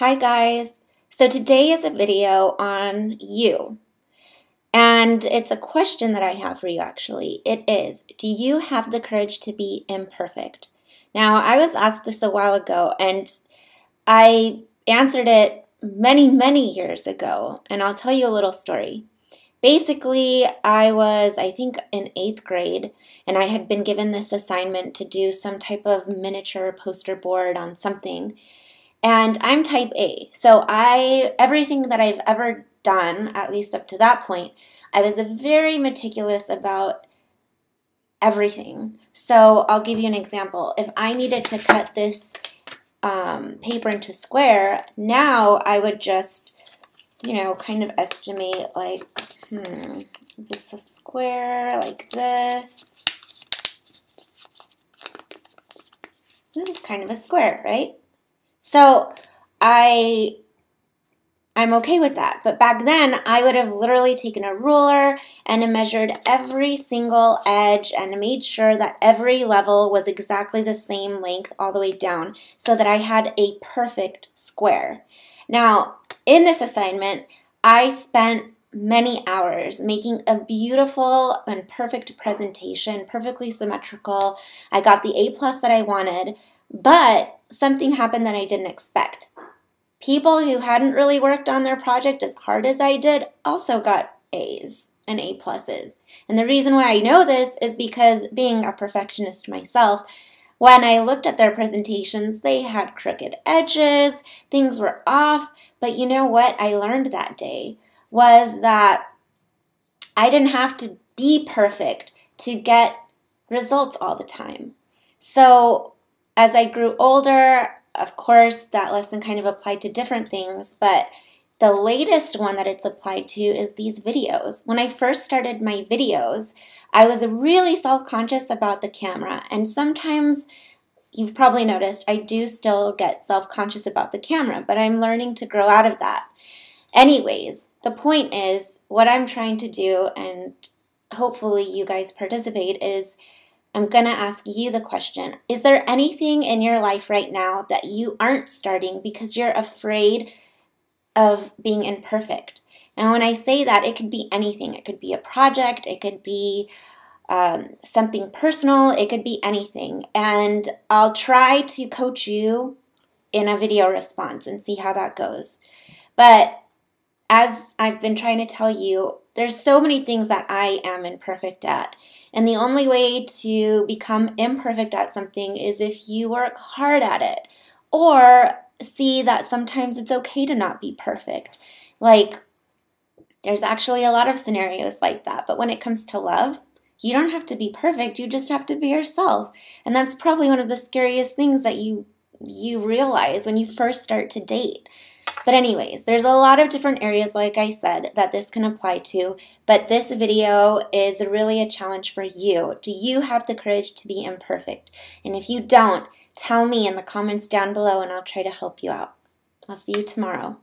Hi guys! So today is a video on you. And it's a question that I have for you actually. It is, do you have the courage to be imperfect? Now, I was asked this a while ago and I answered it many years ago. And I'll tell you a little story. Basically, I was, I think, in 8th grade, and I had been given this assignment to do some type of miniature poster board on something. And I'm type A, so everything that I've ever done, at least up to that point, I was very meticulous about everything. So I'll give you an example. If I needed to cut this paper into square, now I would just, kind of estimate like, is this a square like this? This is kind of a square, right? So I'm okay with that. But back then, I would have literally taken a ruler and measured every single edge and made sure that every level was exactly the same length all the way down so that I had a perfect square. Now, in this assignment, I spent many hours making a beautiful and perfect presentation, perfectly symmetrical. I got the A+ that I wanted, but something happened that I didn't expect. People who hadn't really worked on their project as hard as I did also got A's and A+. And the reason why I know this is because being a perfectionist myself, when I looked at their presentations, they had crooked edges, things were off, but you know what I learned that day was that I didn't have to be perfect to get results all the time. So as I grew older, of course, that lesson kind of applied to different things, but the latest one that it's applied to is these videos. When I first started my videos, I was really self-conscious about the camera, and sometimes, you've probably noticed, I do still get self-conscious about the camera, but I'm learning to grow out of that. Anyways, the point is, what I'm trying to do, and hopefully you guys participate, is I'm going to ask you the question, is there anything in your life right now that you aren't starting because you're afraid of being imperfect? And when I say that, it could be anything. It could be a project, it could be something personal, it could be anything. And I'll try to coach you in a video response and see how that goes. But as I've been trying to tell you, there's so many things that I am imperfect at. And the only way to become imperfect at something is if you work hard at it. Or see that sometimes it's okay to not be perfect. Like, there's actually a lot of scenarios like that. But when it comes to love, you don't have to be perfect. You just have to be yourself. And that's probably one of the scariest things that you realize when you first start to date. But anyways, there's a lot of different areas, like I said, that this can apply to, but this video is really a challenge for you. Do you have the courage to be imperfect? And if you don't, tell me in the comments down below and I'll try to help you out. I'll see you tomorrow.